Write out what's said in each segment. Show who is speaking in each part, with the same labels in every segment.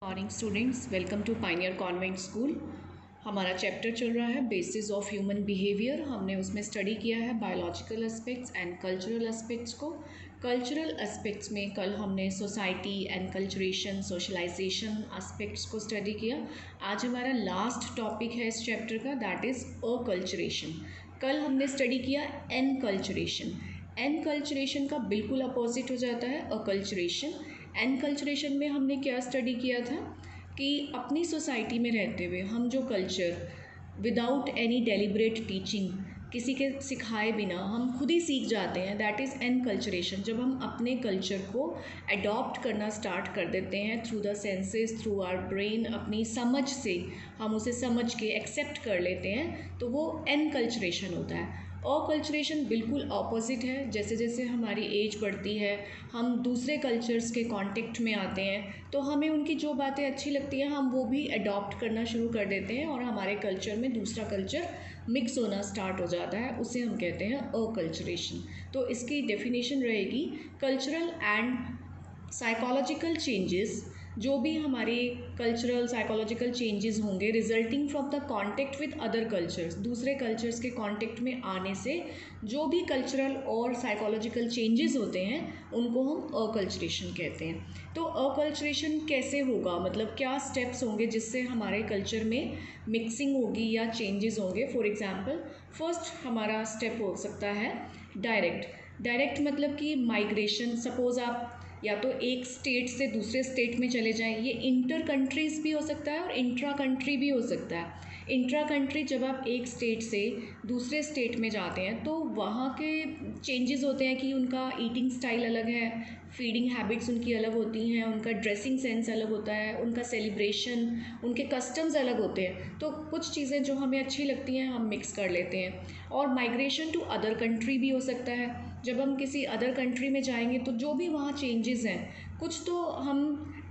Speaker 1: Morning students, welcome to Pioneer Convent School. हमारा chapter चल रहा है बेसिस ऑफ ह्यूमन बिहेवियर। हमने उसमें स्टडी किया है biological aspects and cultural aspects को। कल्चरल एस्पेक्ट्स में कल हमने society and culturation, socialisation aspects को स्टडी किया। आज हमारा लास्ट टॉपिक है इस चैप्टर का, दैट इज़ अकल्चरेशन। कल हमने स्टडी किया एनकल्चरेशन। एनकल्चरेशन का बिल्कुल अपोजिट हो जाता है अकल्चरेशन। एनकल्चरेशन में हमने क्या स्टडी किया था कि अपनी सोसाइटी में रहते हुए हम जो culture without any deliberate teaching, किसी के सिखाए बिना हम खुद ही सीख जाते हैं, दैट इज़ एनकल्चरेशन। जब हम अपने कल्चर को अडॉप्ट करना स्टार्ट कर देते हैं through the senses, through our brain, अपनी समझ से हम उसे समझ के एक्सेप्ट कर लेते हैं, तो वो एनकल्चरेशन होता है। अकल्चरेशन बिल्कुल ऑपोजिट है। जैसे जैसे हमारी एज बढ़ती है, हम दूसरे कल्चर्स के कांटेक्ट में आते हैं, तो हमें उनकी जो बातें अच्छी लगती हैं हम वो भी अडॉप्ट करना शुरू कर देते हैं और हमारे कल्चर में दूसरा कल्चर मिक्स होना स्टार्ट हो जाता है, उसे हम कहते हैं अकल्चरेशन। तो इसकी डेफिनेशन रहेगी कल्चरल एंड साइकोलॉजिकल चेंजेस, जो भी हमारे कल्चरल साइकोलॉजिकल चेंजेस होंगे resulting from the contact with other cultures, दूसरे कल्चर्स के कांटेक्ट में आने से जो भी कल्चरल और साइकोलॉजिकल चेंजेस होते हैं उनको हम अकल्चरेशन कहते हैं। तो अकल्चरेशन कैसे होगा, मतलब क्या स्टेप्स होंगे जिससे हमारे कल्चर में मिक्सिंग होगी या चेंजेस होंगे। फॉर एग्जांपल, फर्स्ट हमारा स्टेप हो सकता है डायरेक्ट मतलब कि माइग्रेशन। सपोज़ आप या तो एक स्टेट से दूसरे स्टेट में चले जाएं, ये इंटर कंट्रीज़ भी हो सकता है और इंट्रा कंट्री भी हो सकता है। इंट्रा कंट्री, जब आप एक स्टेट से दूसरे स्टेट में जाते हैं तो वहाँ के चेंजेस होते हैं कि उनका ईटिंग स्टाइल अलग है, फीडिंग हैबिट्स उनकी अलग होती हैं, उनका ड्रेसिंग सेंस अलग होता है, उनका सेलिब्रेशन, उनके कस्टम्स अलग होते हैं। तो कुछ चीज़ें जो हमें अच्छी लगती हैं हम मिक्स कर लेते हैं। और माइग्रेशन टू अदर कंट्री भी हो सकता है। जब हम किसी अदर कंट्री में जाएंगे तो जो भी वहाँ चेंजेस हैं, कुछ तो हम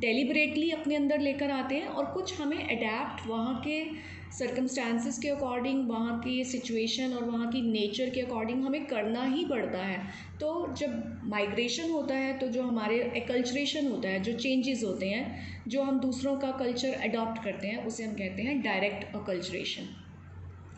Speaker 1: डेलिबरेटली अपने अंदर लेकर आते हैं और कुछ हमें अडेप्ट वहाँ के सर्कमस्टांसिस के अकॉर्डिंग, वहाँ की सिचुएशन और वहाँ की नेचर के अकॉर्डिंग हमें करना ही पड़ता है। तो जब माइग्रेशन होता है तो जो हमारे एकल्चरेशन होता है, जो चेंजेस होते हैं, जो हम दूसरों का कल्चर अडॉप्ट करते हैं, उसे हम कहते हैं डायरेक्ट अकल्चरेशन।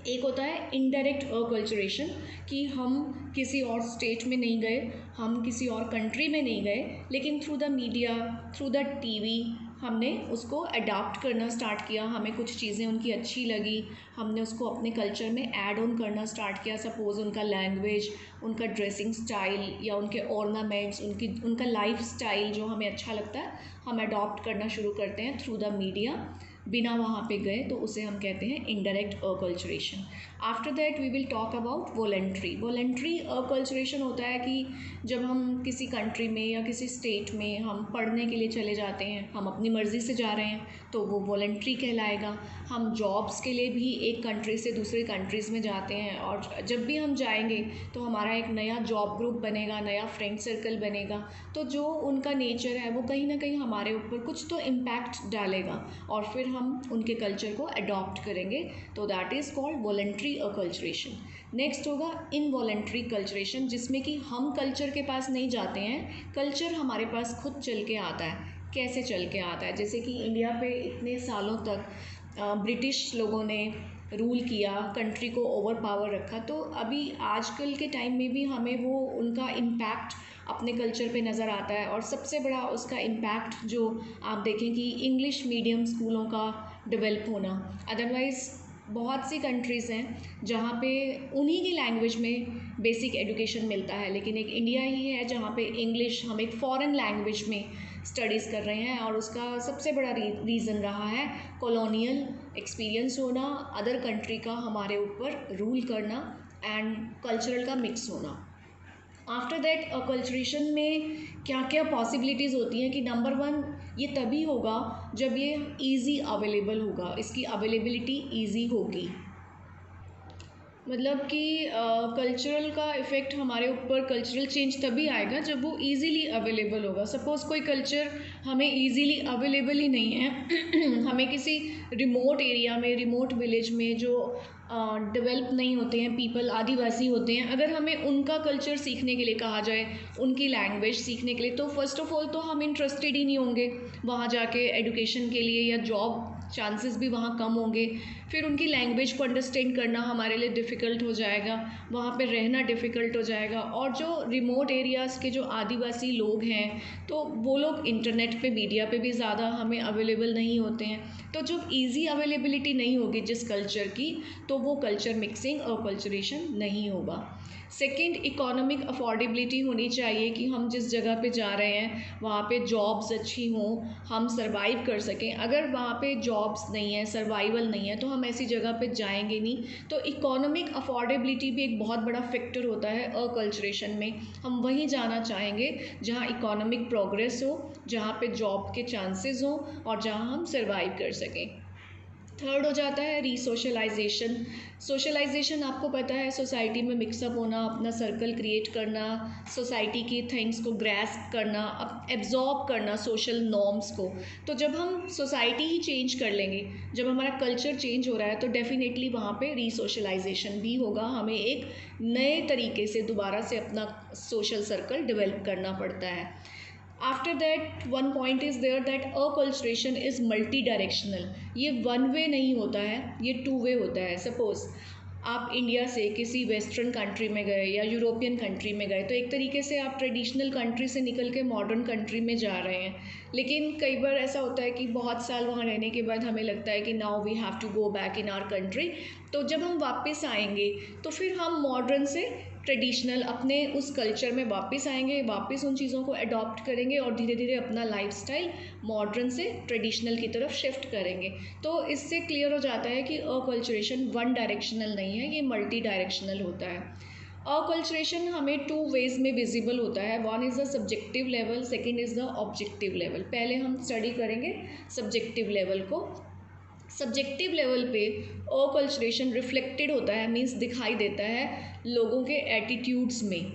Speaker 1: एक होता है इनडायरेक्ट अकल्चरेशन, कि हम किसी और स्टेट में नहीं गए, हम किसी और कंट्री में नहीं गए, लेकिन through the media, through the TV हमने उसको अडॉप्ट करना स्टार्ट किया। हमें कुछ चीज़ें उनकी अच्छी लगी, हमने उसको अपने कल्चर में ऐड ऑन करना स्टार्ट किया। सपोज़ उनका लैंग्वेज, उनका ड्रेसिंग स्टाइल या उनके ऑर्नामेंट्स, उनका लाइफ स्टाइल जो हमें अच्छा लगता है हम अडॉप्ट करना शुरू करते हैं थ्रू द मीडिया, बिना वहाँ पे गए, तो उसे हम कहते हैं indirect acculturation. After that we will talk about voluntary acculturation होता है कि जब हम किसी कंट्री में या किसी स्टेट में हम पढ़ने के लिए चले जाते हैं, हम अपनी मर्ज़ी से जा रहे हैं, तो वो वॉलेंट्री कहलाएगा। हम जॉब्स के लिए भी एक कंट्री से दूसरे कंट्रीज़ में जाते हैं और जब भी हम जाएंगे तो हमारा एक नया जॉब ग्रुप बनेगा, नया फ्रेंड सर्कल बनेगा, तो जो उनका नेचर है वो कहीं ना कहीं हमारे ऊपर कुछ तो इम्पैक्ट डालेगा और फिर हम उनके कल्चर को अडॉप्ट करेंगे। तो that is called voluntary acculturation. Next होगा इनवॉलेंट्री कल्चरेशन, जिसमें कि हम कल्चर के पास नहीं जाते हैं, कल्चर हमारे पास खुद चल के आता है। कैसे चल के आता है? जैसे कि इंडिया पे इतने सालों तक ब्रिटिश लोगों ने रूल किया, कंट्री को ओवर पावर रखा, तो अभी आजकल के टाइम में भी हमें वो उनका इम्पैक्ट अपने कल्चर पे नज़र आता है। और सबसे बड़ा उसका इम्पैक्ट जो आप देखें कि इंग्लिश मीडियम स्कूलों का डेवलप होना। अदरवाइज़ बहुत सी कंट्रीज़ हैं जहाँ पे उन्हीं की लैंग्वेज में बेसिक एजुकेशन मिलता है, लेकिन एक इंडिया ही है जहाँ पे इंग्लिश हम एक फ़ॉरेन लैंग्वेज में स्टडीज़ कर रहे हैं। और उसका सबसे बड़ा रीज़न रहा है कॉलोनियल एक्सपीरियंस होना, अदर कंट्री का हमारे ऊपर रूल करना एंड कल्चरल का मिक्स होना। आफ्टर दैट अकल्चरेशन में क्या क्या पॉसिबिलिटीज़ होती हैं कि नंबर 1 ये तभी होगा जब ये इजी अवेलेबल होगा, इसकी अवेलेबिलिटी इजी होगी। मतलब कि कल्चरल का इफ़ेक्ट हमारे ऊपर, कल्चरल चेंज तभी आएगा जब वो इजीली अवेलेबल होगा। सपोज़ कोई कल्चर हमें इजीली अवेलेबल ही नहीं है हमें किसी रिमोट एरिया में, रिमोट विलेज में जो डेवलप नहीं होते हैं पीपल, आदिवासी होते हैं, अगर हमें उनका कल्चर सीखने के लिए कहा जाए, उनकी लैंग्वेज सीखने के लिए, तो फ़र्स्ट ऑफ़ ऑल तो हम इंटरेस्टेड ही नहीं होंगे वहाँ जाके एडुकेशन के लिए, या जॉब चांसेस भी वहाँ कम होंगे। फिर उनकी लैंग्वेज को अंडरस्टैंड करना हमारे लिए डिफ़िकल्ट हो जाएगा, वहाँ पे रहना डिफ़िकल्ट हो जाएगा। और जो रिमोट एरियाज़ के जो आदिवासी लोग हैं, तो वो लोग इंटरनेट पे, मीडिया पे भी ज़्यादा हमें अवेलेबल नहीं होते हैं। तो जब ईज़ी अवेलेबिलिटी नहीं होगी जिस कल्चर की, तो वो कल्चर मिक्सिंग और कल्चरेशन नहीं होगा। सेकंड, इकोनॉमिक अफोर्डेबिलिटी होनी चाहिए कि हम जिस जगह पे जा रहे हैं वहाँ पे जॉब्स अच्छी हों, हम सर्वाइव कर सकें। अगर वहाँ पे जॉब्स नहीं है, सर्वाइवल नहीं है, तो हम ऐसी जगह पे जाएंगे नहीं। तो इकोनॉमिक अफोर्डेबिलिटी भी एक बहुत बड़ा फैक्टर होता है अकल्चरेशन में। हम वहीं जाना चाहेंगे जहाँ इकोनॉमिक प्रोग्रेस हो, जहाँ पे जॉब के चांसेस हों और जहाँ हम सर्वाइव कर सकें। थर्ड हो जाता है रीसोशलाइजेशन। सोशलाइजेशन आपको पता है, सोसाइटी में मिक्सअप होना, अपना सर्कल क्रिएट करना, सोसाइटी की थिंग्स को ग्रैस्प करना, एब्जॉर्ब करना सोशल नॉर्म्स को। तो जब हम सोसाइटी ही चेंज कर लेंगे, जब हमारा कल्चर चेंज हो रहा है, तो डेफिनेटली वहाँ पे रीसोशलाइजेशन भी होगा। हमें एक नए तरीके से दोबारा से अपना सोशल सर्कल डेवलप करना पड़ता है। After that one point is there that acculturation is multi directional. ये वन वे नहीं होता है, ये टू वे होता है। सपोज़ आप इंडिया से किसी वेस्टर्न कंट्री में गए या यूरोपियन कंट्री में गए, तो एक तरीके से आप ट्रेडिशनल कंट्री से निकल के मॉडर्न कंट्री में जा रहे हैं। लेकिन कई बार ऐसा होता है कि बहुत साल वहाँ रहने के बाद हमें लगता है कि now we have to go back in our country. तो जब हम वापस आएंगे, तो फिर हम मॉडर्न से ट्रेडिशनल अपने उस कल्चर में वापस आएंगे, वापस उन चीज़ों को अडॉप्ट करेंगे और धीरे धीरे अपना लाइफस्टाइल मॉडर्न से ट्रेडिशनल की तरफ शिफ्ट करेंगे। तो इससे क्लियर हो जाता है कि अकल्चरेशन वन डायरेक्शनल नहीं है, ये मल्टी डायरेक्शनल होता है। अकल्चरेशन हमें टू वेज में विजिबल होता है। One is the subjective level, second is the objective level. पहले हम स्टडी करेंगे सब्जेक्टिव लेवल को। सब्जेक्टिव लेवल पे अकल्चरेशन रिफ्लेक्टेड होता है, मीन्स दिखाई देता है लोगों के एटीट्यूड्स में।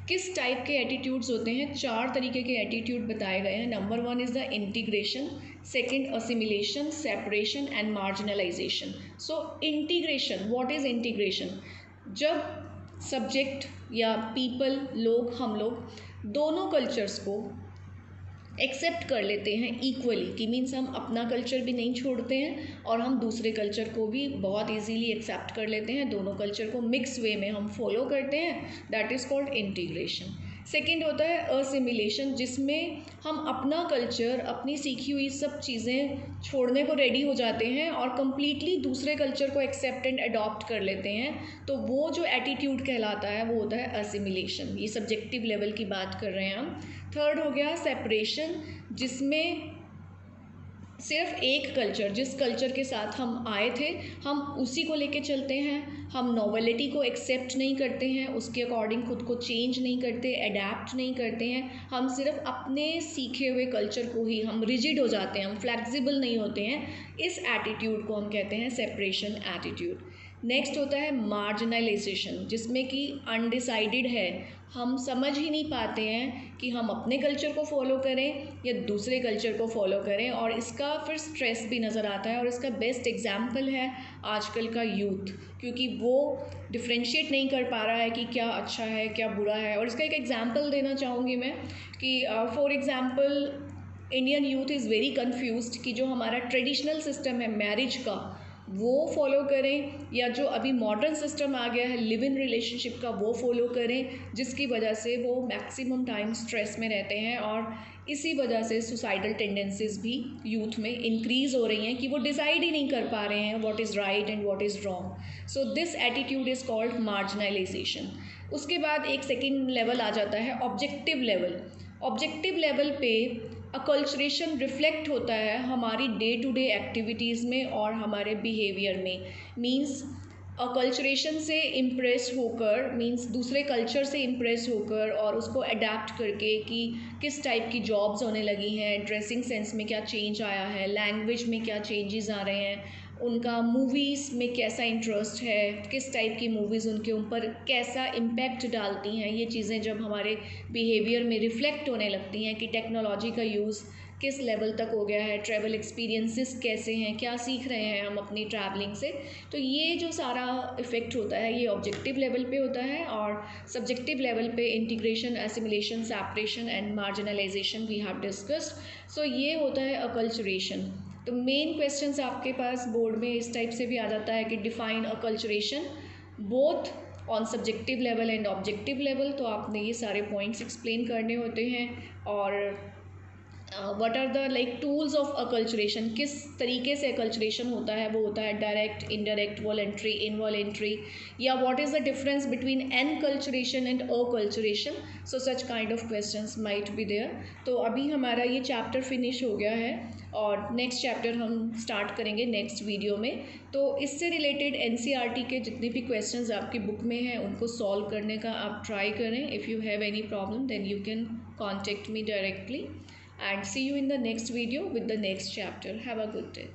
Speaker 1: किस टाइप के एटीट्यूड्स होते हैं? 4 तरीके के एटीट्यूड बताए गए हैं। Number 1 is the integration, second assimilation, separation and marginalisation. So integration, what is integration? जब सब्जेक्ट या पीपल, लोग, हम लोग दोनों कल्चर्स को एक्सेप्ट कर लेते हैं इक्वली, कि मीन्स हम अपना कल्चर भी नहीं छोड़ते हैं और हम दूसरे कल्चर को भी बहुत इजीली एक्सेप्ट कर लेते हैं, दोनों कल्चर को मिक्स वे में हम फॉलो करते हैं, that is called integration. Second होता है असिमिलेशन, जिसमें हम अपना कल्चर, अपनी सीखी हुई सब चीज़ें छोड़ने को रेडी हो जाते हैं और कम्प्लीटली दूसरे कल्चर को एक्सेप्ट एंड अडॉप्ट कर लेते हैं। तो वो जो एटीट्यूड कहलाता है वो होता है असिमिलेशन। ये सब्जेक्टिव लेवल की बात कर रहे हैं हम। थर्ड हो गया सेपरेशन, जिसमें सिर्फ एक कल्चर, जिस कल्चर के साथ हम आए थे हम उसी को लेके चलते हैं, हम नॉवेलिटी को एक्सेप्ट नहीं करते हैं, उसके अकॉर्डिंग खुद को चेंज नहीं करते, अडेप्ट नहीं करते हैं, हम सिर्फ अपने सीखे हुए कल्चर को ही, हम रिजिड हो जाते हैं, हम फ्लेक्सिबल नहीं होते हैं। इस एटीट्यूड को हम कहते हैं सेपरेशन एटीट्यूड। नेक्स्ट होता है मार्जिनलाइजेशन, जिसमें कि अनडिसाइडेड है, हम समझ ही नहीं पाते हैं कि हम अपने कल्चर को फॉलो करें या दूसरे कल्चर को फॉलो करें, और इसका फिर स्ट्रेस भी नज़र आता है। और इसका बेस्ट एग्जाम्पल है आजकल का यूथ, क्योंकि वो डिफ्रेंशिएट नहीं कर पा रहा है कि क्या अच्छा है क्या बुरा है। और इसका एक एग्जाम्पल देना चाहूँगी मैं कि for example Indian youth is very confused कि जो हमारा ट्रेडिशनल सिस्टम है मैरिज का वो फॉलो करें, या जो अभी मॉडर्न सिस्टम आ गया है लिव इन रिलेशनशिप का वो फॉलो करें, जिसकी वजह से वो मैक्सिमम टाइम स्ट्रेस में रहते हैं। और इसी वजह से सुसाइडल टेंडेंसीज भी यूथ में इंक्रीज़ हो रही हैं कि वो डिसाइड ही नहीं कर पा रहे हैं what is right and what is wrong. So this attitude is called marginalisation. उसके बाद एक सेकेंड लेवल आ जाता है ऑब्जेक्टिव लेवल। ऑब्जेक्टिव लेवल पे अकल्चरेशन रिफ्लेक्ट होता है हमारी डे टू डे एक्टिविटीज़ में और हमारे बिहेवियर में। मींस अकल्चरेशन से इम्प्रेस होकर, मींस दूसरे कल्चर से इम्प्रेस होकर और उसको अडेप्ट करके कि किस टाइप की जॉब्स होने लगी हैं, ड्रेसिंग सेंस में क्या चेंज आया है, लैंग्वेज में क्या चेंजेस आ रहे हैं, उनका मूवीज़ में कैसा इंटरेस्ट है, किस टाइप की मूवीज़ उनके ऊपर कैसा इम्पैक्ट डालती हैं। ये चीज़ें जब हमारे बिहेवियर में रिफ़्लेक्ट होने लगती हैं कि टेक्नोलॉजी का यूज़ किस लेवल तक हो गया है, ट्रैवल एक्सपीरियंसेस कैसे हैं, क्या सीख रहे हैं हम अपनी ट्रैवलिंग से। तो ये जो सारा इफ़ेक्ट होता है ये ऑब्जेक्टिव लेवल पे होता है, और सब्जेक्टिव लेवल पे integration, assimilation, separation and marginalization we have discussed. So ये होता है अकल्चरेशन। तो मेन क्वेश्चंस आपके पास बोर्ड में इस टाइप से भी आ जाता है कि define acculturation both on subjective level and objective level. तो आपने ये सारे पॉइंट्स एक्सप्लेन करने होते हैं। और what are the like tools of acculturation, किस तरीके से अकल्चरेशन होता है, वो होता है डायरेक्ट, इनडायरेक्ट, वॉलेंट्री, इनवॉलेंट्री, या what is the difference between enculturation and acculturation. So such kind of questions might be there. तो अभी हमारा ये चैप्टर फिनिश हो गया है और नेक्स्ट चैप्टर हम स्टार्ट करेंगे नेक्स्ट वीडियो में। तो इससे रिलेटेड एनसीईआरटी के जितने भी क्वेश्चंस आपकी बुक में हैं उनको सॉल्व करने का आप ट्राई करें। If you have any problem then you can contact me directly, and see you in the next video with the next chapter. Have a good day.